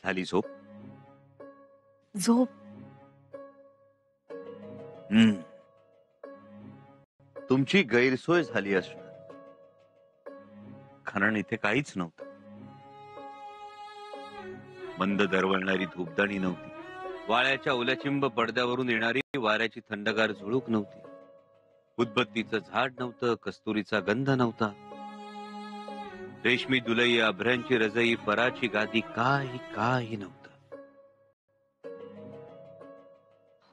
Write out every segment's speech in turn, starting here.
झाली झोप? झोप? तुमची गैरसोय झाली असणार, कारण इथे काहीच नव्हतं. मंद दरवळणारी धूपदाणी नव्हती, वाळ्याच्या ओल्याचिंब पडद्यावरून येणारी वाऱ्याची थंडगार झुळूक नव्हती, उदबत्तीचं झाड नव्हतं, कस्तुरीचा गंध नव्हता, रेशमी दुलई, अभ्र्यांची रजई, पराची गादी, काही नव्हतं.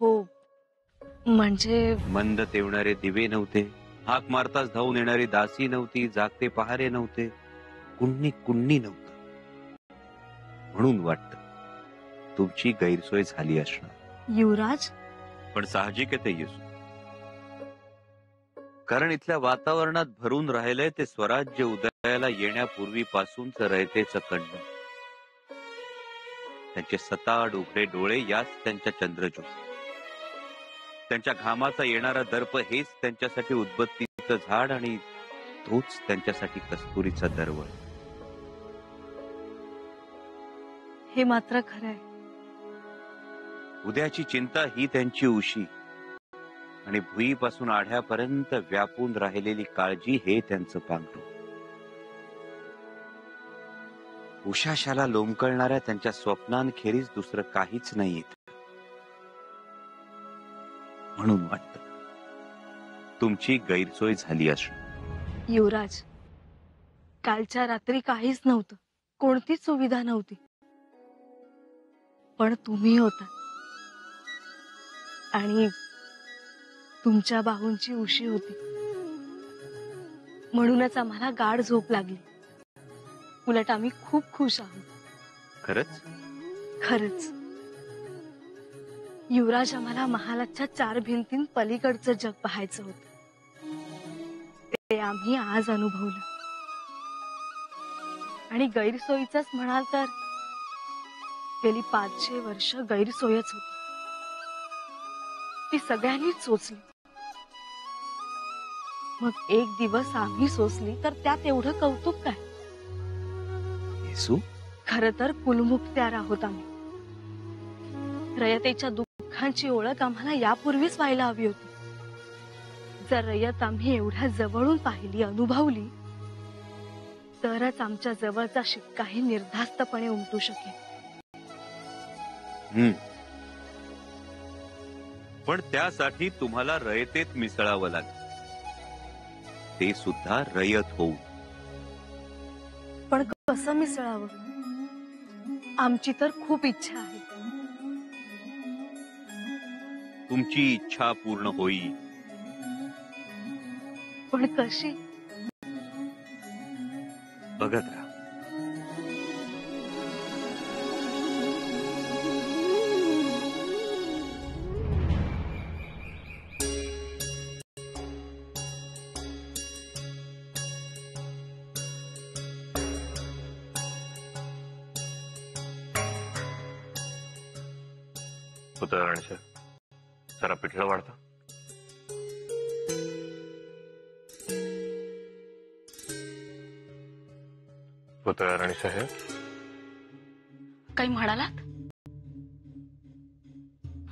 हो, म्हणजे मंद तेवणारे दिवे नव्हते, हाक मारताच धावून येणारी दासी नव्हती, जागते पहारे नव्हते, कुण्णी नव्हतं. म्हणून वाटतं तुमची गैरसोय झाली असणार. युवराज? पण साहजिक आहे ते येसू, कारण इथल्या वातावरणात भरून राहिलंय ते स्वराज्य उदयाला येण्यापूर्वीपासूनच रयतेचं कण्ण. त्यांचे सताड उघडे डोळे याच त्यांच्या चंद्रज्योत, त्यांच्या घामाचा येणारा दर्प हेच त्यांच्यासाठी उदबत्तीचं झाड, आणि तोच त्यांच्यासाठी कस्तुरीचा दरवळ. हे मात्र खरंय. उद्याची चिंता ही त्यांची उशी, आणि भुईपासून आढ्यापर्यंत व्यापून राहिलेली काळजी हे त्यांचं पांघरूण. उशाशाला लोंबकळणाऱ्या त्यांच्या स्वप्नांखेरीज दुसरं काहीच नाही येत. म्हणून वाटतं तुमची गैरसोय झाली असणार. युवराज, कालच्या रात्री काहीच नव्हतं, कोणतीच सुविधा नव्हती, पण तुम्ही होता, आणि तुमच्या बाहूंची उशी होती, म्हणूनच आम्हाला गाढ झोप लागली. उलट आम्ही खूप खुश आहोत. खरंच? खरंच. युवराज, आम्हाला महालाच्या 4 भिंतीं पलीकडचं जग पाहायचं होतं, ते आम्ही आज अनुभवलं. आणि गैरसोयीचंच म्हणाल तर गेली 500 वर्ष गैरसोयच होती, ती सगळ्यांनीच सोचली. मग एक दिवस आम्ही सोचली तर त्यात एवढं कौतुक काय? येसू, खरं तर कुलमुखत्यार आहोत आम्ही. रयतेच्या दुःखांची ओळख आम्हाला यापूर्वीच व्हायला हवी होती. जर रयत आम्ही एवढ्या जवळून पाहिली, अनुभवली, तरच आमच्या जवळचा शिक्काही निर्धास्तपणे उमटू शकेल. पण त्यासाठी तुम्हाला रयतेत मिसळावं लागेल, ते सुद्धा रयत होऊ. पण कसं मिसळावं? आमची तर खूप इच्छा आहे. तुमची इच्छा पूर्ण होईल, पण कशी? बघत राहा. पुतळांचं जरा पिठलं वाढतं. पुतळाराणी साहेब, काही म्हणालात?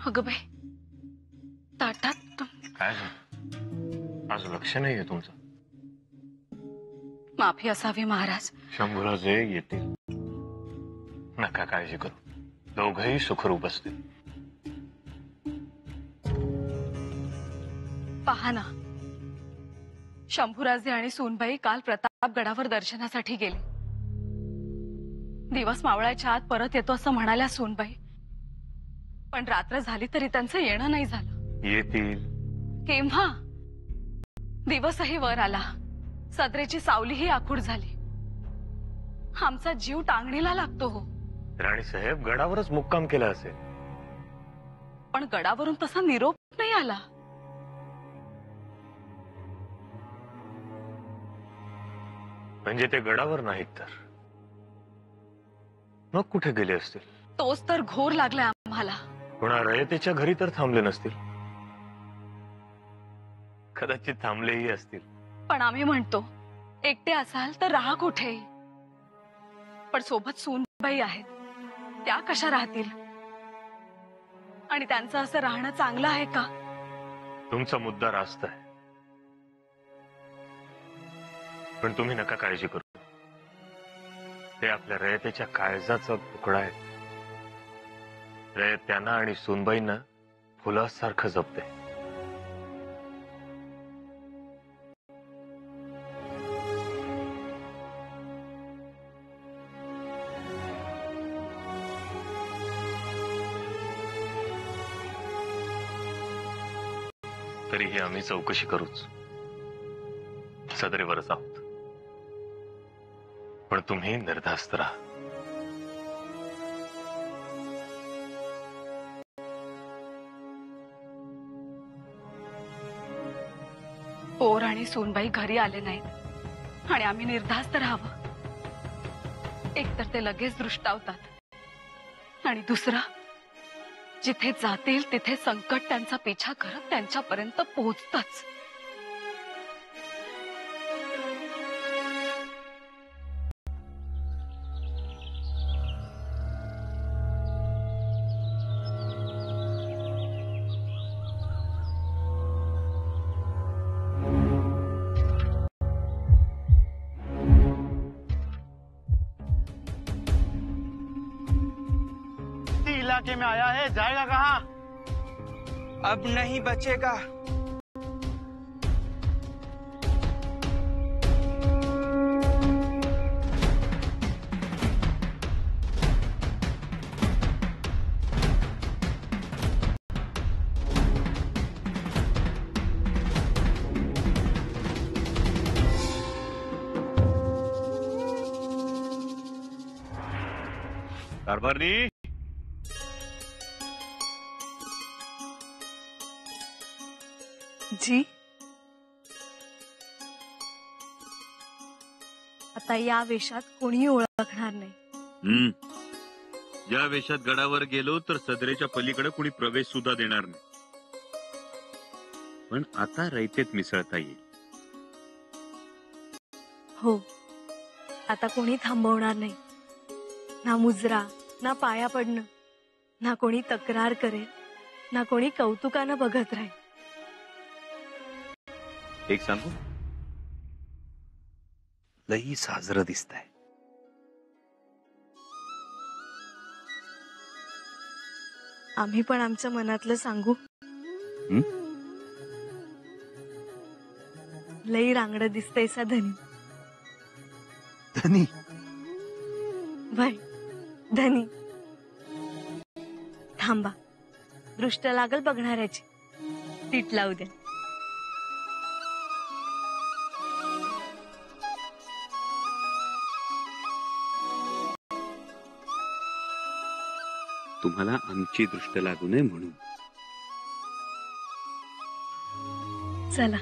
अगं बाई, ताटात काय आज लक्ष नाहीये तुमचं? माफी असावी महाराज. शंभूराजे येतील, नका काळजी करू, दोघही सुखरूप असतील. पहा ना, शंभूराजे आणि सूनबाई काल प्रतापगडावर दर्शनासाठी गेले. दिवस मावळाच्या आत परत येतो असं म्हणाल्या सूनबाई, पण रात्र झाली तरी त्यांचं येणं नाही झालं. येतील केव्हा? दिवसही वर आला, सदरेची सावलीही आखूड झाली, आमचा जीव टांगणीला लागतो. हो राणी साहेब, गडावरच मुक्काम केला असेल. पण गडावरून तसा निरोप नाही आला. म्हणजे ते गडावर नाहीत तर मग कुठे गेले असतील? तोच तर घोर लागलाय आम्हाला. कोणा रयतेच्या घरी तर थांबले नसतील, कदाचित थांबलेही असतील. पण आम्ही म्हणतो, एकटे असाल तर राहा कुठे, पण सोबत सूनबाई आहेत, त्या कशा राहतील? आणि त्यांचं असं राहणं चांगलं आहे का? तुमचा मुद्दा रास्त आहे, पण तुम्ही नका काळजी करू. ते आपल्या रयतेच्या काळजाचा तुकडा आहे. रयत त्यांना आणि सूनबाईंना फुलासारखं जपते. तरीही आम्ही चौकशी करूच, सदरेवरच आहोत. पण तुम्ही निर्धास्त राहा. पोर आणि सोनबाई घरी आले नाहीत आणि आम्ही निर्धास्त राहावं. एकतर ते लगेच दृष्टावतात आणि दुसरं, जिथे जातील तिथे संकट त्यांचा पिछा करत त्यांच्यापर्यंत पोहोचतच. इलाके में आया है, जाएगा कहाँ? अब नहीं बचेगा। कारभारनी, जी, आता या वेशात कोणी ओळखणार नाही. या वेशात गडावर गेलो तर सदरेच्या पलीकडे कुणी प्रवेश सुद्धा देणार नाही. पण आता रयतेत मिसळता येईल. हो, आता कोणी थांबवणार नाही. ना मुजरा, ना पाया पडणं, ना कोणी तक्रार करेल, ना कोणी कौतुकानं बघत राहील. एक सांगू, लई साजरं दिसतंय. आम्ही पण आमच्या मनातलं सांगू. लई रांगड दिसतंय सा धनी. धनी भाई धनी, थांबा, दृष्ट लागल बघणाऱ्याची. तीट लावू द्या. तुम्हाला आमची दृष्ट लागू नये म्हणून. चला.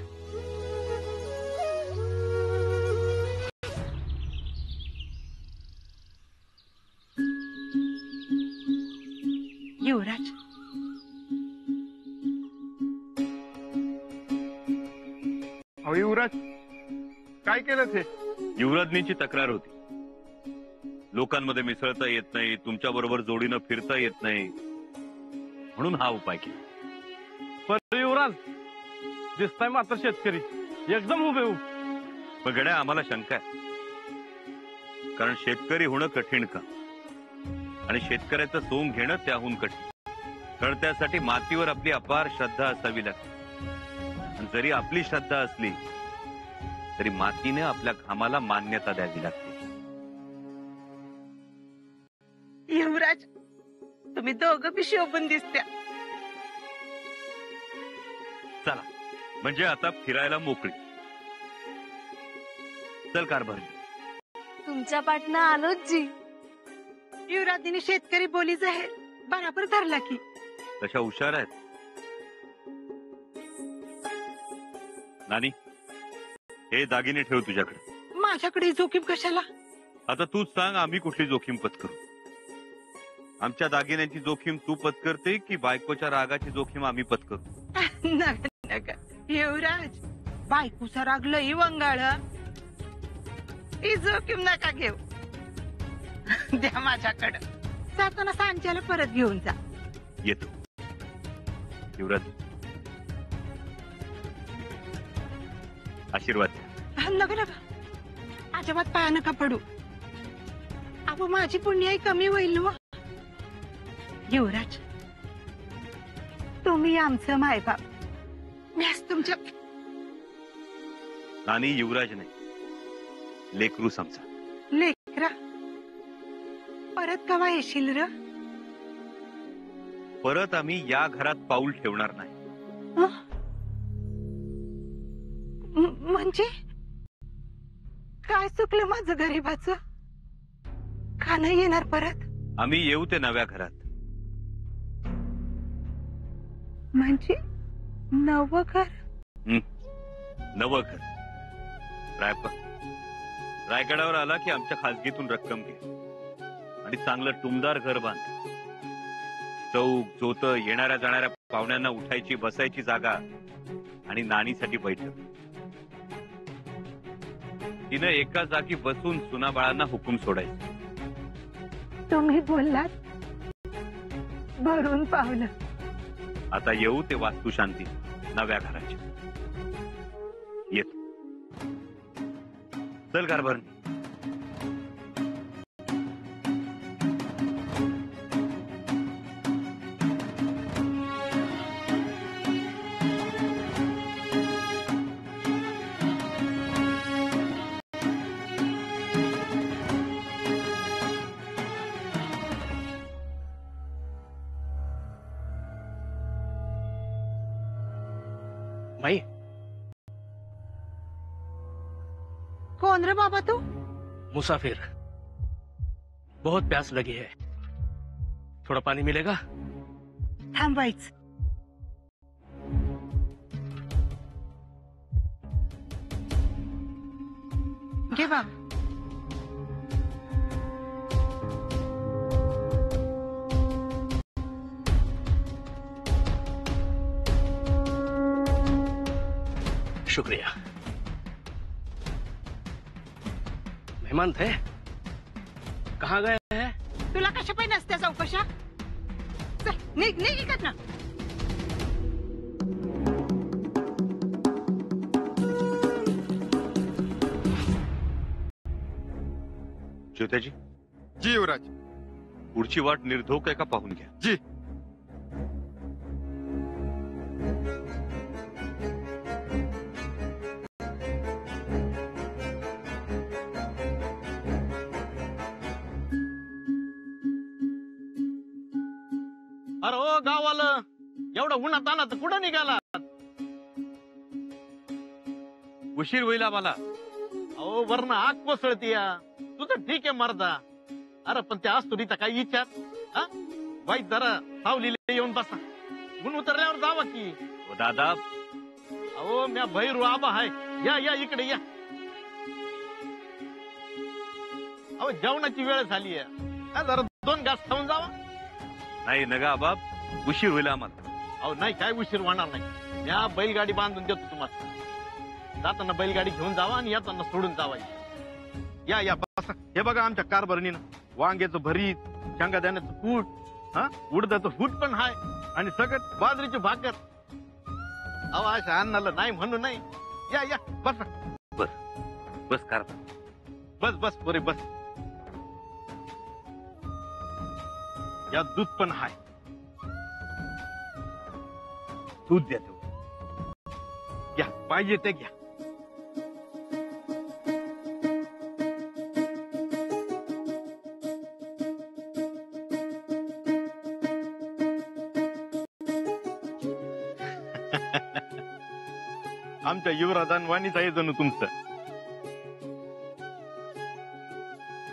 युवराज, अहो युवराज, काय केलं ते? युवराजनीची तक्रार होती. लोकांमध्ये मिसळता येत नाही, तुमच्या बरोबर जोडीनं फिरता येत नाही, म्हणून हा उपाय केला. पण युवराज, दिसताय मात्र शेतकरी एकदम उभे उभ. पण गड्या, आम्हाला शंका आहे. कारण शेतकरी होणं कठीण का, आणि शेतकऱ्याचं सोंग घेणं त्याहून कठीण. कारण त्यासाठी मातीवर आपली अपार श्रद्धा असावी लागते. आणि जरी आपली श्रद्धा असली तरी मातीने आपल्या घामाला मान्यता द्यावी लागते. युवराज, तुम्ही दोघं बी शोभून दिसत्या. चला, म्हणजे आता फिरायला मोकळी. चल कारभारी. तुमच्या पाटणं आलोच जी. युवराजीने शेतकरी बोली जाहीर बराबर धरला की. तशा हुशार आहेत. नानी, हे दागिने ठेव तुझ्याकडे. माझ्याकडे जोखीम कशाला? आता तूच सांग, आम्ही कुठली जोखीम पत्करू? आमच्या दागिन्यांची जोखीम तू पत्करते की बायकोच्या रागाची जोखीम आम्ही पत्करू? नका नका युवराज, बायकोचा राग लई वंगाळ. ही जोखीम नका घेऊ. द्या माझ्याकडं. जाताना सांच्याला परत घेऊन जा. येतो. युवराज, आशीर्वाद द्या. नको नका, अजिबात पाया नका पडू. अहो माझी पुण्याई कमी होईल ना. युवराज, तुम्ही आमचं मायबाप, मीच तुमच्या. नानी युवराज नाही, लेकरू समजा. लेकरा परत कवा येशील र? परत आम्ही या घरात पाऊल ठेवणार नाही. म्हणजे काय चुकलं माझं गरीबाचं? का नाही येणार परत? आम्ही येऊ ते नव्या घरात. म्हणजे नवं घर? नवं घर. रायगडावर आला की आमच्या खासगीतून रक्कम घे आणि चांगलं टुमदार घर बांध. चौक जोत, येणाऱ्या जाणाऱ्या पाहुण्यांना उठायची बसायची जागा आणि नानीसाठी बैठक. तिनं एका जागी बसून सुनाबाळांना हुकूम सोडायचा. तुम्ही बोललात, भरून पावलं. आता येऊ ते वास्तुशांती नव्या घराची. येत चल कारभार. माई, कौन रे बाबा तू? मुसाफिर, बहुत प्यास लगी है, थोड़ा पानी मिलेगा? थांबायच. घे बाबा. शुक्रिया. मेहमान थे, कहाँ गए हैं? तुला कशा पाहिजे नसत्या चौकशा? चल निघ निघ इकत ना. ज्योत्याजी, जी युवराज. पुढची वाट निर्धोक आहे का पाहून घ्या. जी. अरे ओ गाववालं, एवढं उन्हात आणत कुठं निघाला? उशीर होईल आम्हाला. अहो वरण आग कोसळती. तुझं ठीक आहे मर्दा. अरे पण त्या आस्तुरीचा काही विचार? वाईट जरा सावलीला येऊन बसा. ऊन उतरल्यावर जावा की. ओ दादा, अहो म्या भैरू आबा हाय. या या इकडे या. अहो जेवणाची वेळ झाली आहे, जरा 2 घास खाऊन जावा. नाही नगा बाब, उशीर होईल आम्हाला. अहो नाही, काय उशीर होणार नाही. या बैलगाडी बांधून देतो तुम्हाला. जाताना बैलगाडी घेऊन जावा आणि येताना सोडून जावा. या या बसा. हे बघा आमच्या कारभरणीनं वांग्याचं भरीत, शेंगादाण्याचं कूट, उडदाचं फूट पण हाय आणि सगळं बाजरीची भाकर. अहो अशा अन्नाला नाही म्हणू नाही. या या बसा. बस कारभार. बस बस पोरे बस. या दूध पण हाय. दूध द्या तो. घ्या, पाहिजे ते घ्या. आमच्या युवराजान वाणीच आहे जणू तुमचं.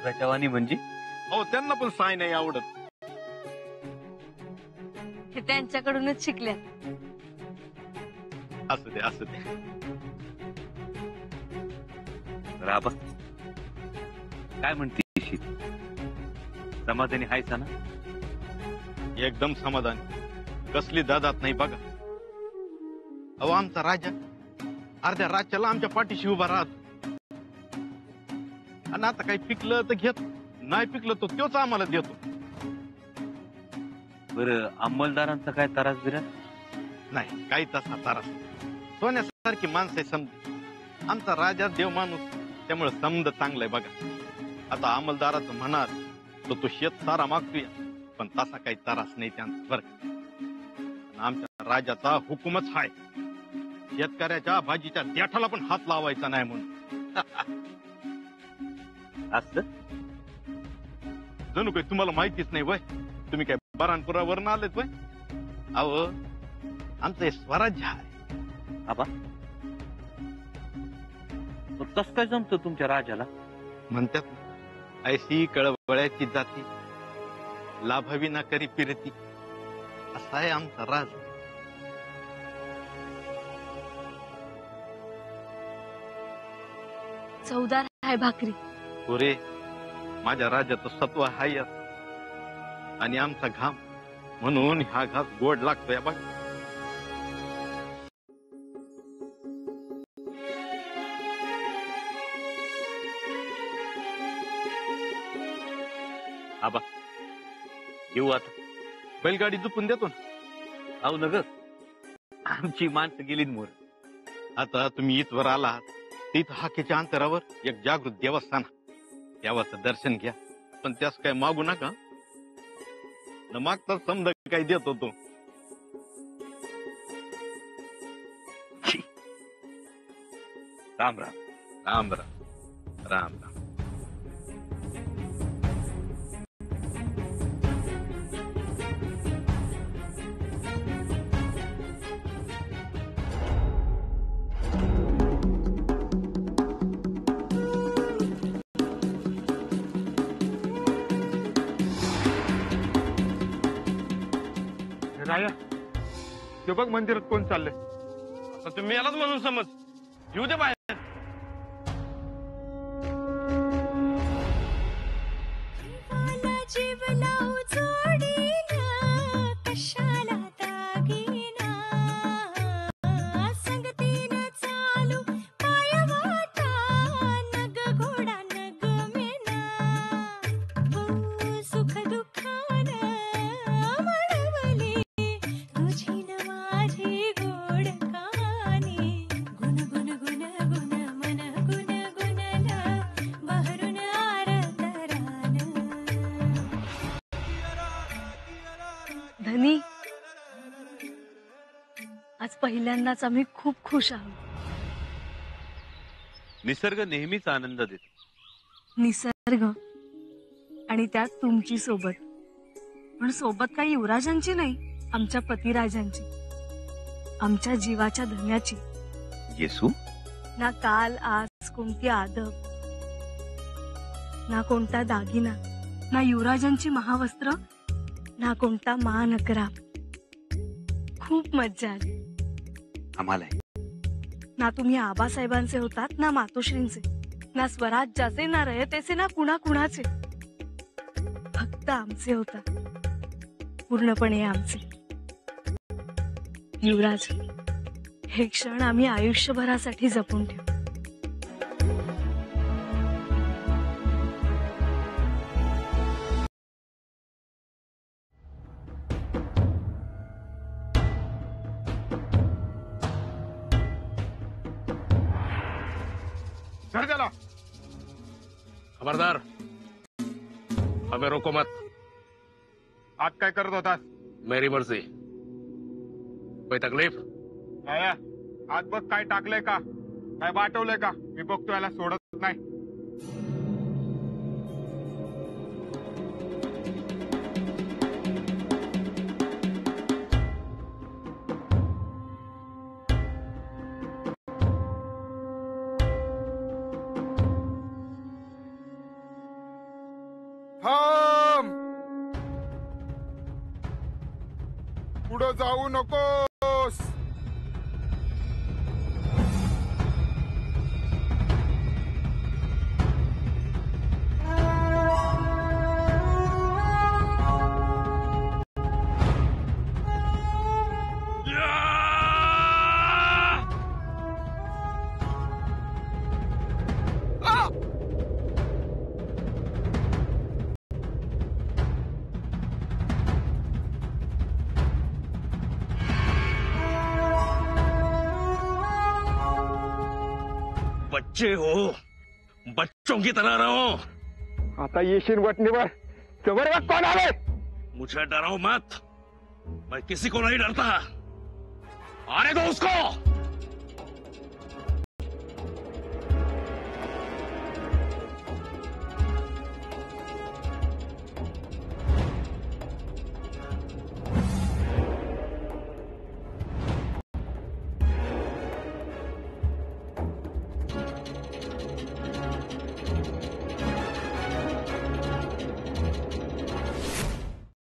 रचवानी म्हणजे? हो त्यांना पण साय नाही आवडत. हे त्यांच्याकडूनच शिकल्या. असू दे असू दे. राबा, काय म्हणते? समाधानी हायचा ना? एकदम समाधान. कसली दादात नाही बघा. अहो आमचा राजा अर्ध्या राज्याला आमच्या पाठीशी उभा राहतो. आणि आता काही पिकलं तर घेतो, नाही पिकलं तर तोच आम्हाला देतो. बरं अंमलदारांचा काय त्रास बिरा? नाही काही तसा तारा सोन्यासारखी माणसं आहे समज. आमचा राजा देव माणूस त्यामुळे समज चांगलंय बघा. आता अंमलदाराचं म्हणाल तर तो शेत सारा मागतोय, पण तसा काही त्रास नाही त्यांचा बरं का. आणि आमच्या राजाचा हुकूमच हाय, शेतकऱ्याच्या भाजीच्या देठाला पण हात लावायचा नाही म्हणून. असं जणू काही तुम्हाला माहितीच नाही वय. तुम्ही काय बरानपुरावरून आलेत वय? अहो आमचं हे स्वराज्य आहे. आबा कस काय जमतं तुमच्या राजाला? म्हणतात ना, ऐशी कळवळ्याची जाती लाभावी ना करी फिरती, असा आहे आमचा राज. चवदार आहे भाकरी. पुरे माझ्या राजाचं सत्व हाय आणि आमचा घाम, म्हणून हा घास गोड लागतोय बघ. आबा येऊ आता. बैलगाडी झुपून देतो ना. अहो नग आमची माणसं गेली मोर. आता तुम्ही इथवर आलात, तिथं हाकेच्या अंतरावर एक जागृत देवस्थान, देवाचं दर्शन घ्या. पण त्यास काय मागू नका, न मागता समजा काही देत होतो. राम राम. राम राम राम राम. राया ते बघ मंदिरात कोण चाललंय. आता तुम्ही यालाच म्हणून समज. येऊ दे बाहेर. धनी, आज पहिल्यांदाच आम्ही खूप खुश आहोत. निसर्ग नेहमीच आनंद देतो. निसर्ग आणि त्यात तुमची सोबत. पण सोबत काही युवराजांची नाही, आमच्या पतिराजांची, आमच्या जीवाच्या धन्याची. येसू ना काल आज कोणती आदब, ना कोणता दागिना, ना युवराजांची महावस्त्र, ना कोणता मानकरा. खूप मज्जा आली. आम्हाला ना तुम्ही आबासाहेबांचे होतात, ना मातोश्रींचे, ना स्वराज्याचे, ना रयतेचे, ना कुणाकुणाचे. फक्त आमचे होतात, पूर्णपणे आमचे. युवराज, हे क्षण आम्ही आयुष्यभरासाठी जपून ठेवू. धर त्याला. खबरदार, हमें रोको मत. आज काय करत होतास? मेरी मर्जी. कोई तकलीफ? राया आज बघ काय टाकलंय का, काय वाटवलंय का. मी बघतो याला सोडत नाही. थांब, पुढं जाऊ नकोस. बच्चे हो, बच्चों की तरह रहो। आता येशील वटणीवर जवळ बघ कोण आले। मुझे डराओ मत, मैं किसी को नहीं डरता। आने दो उसको।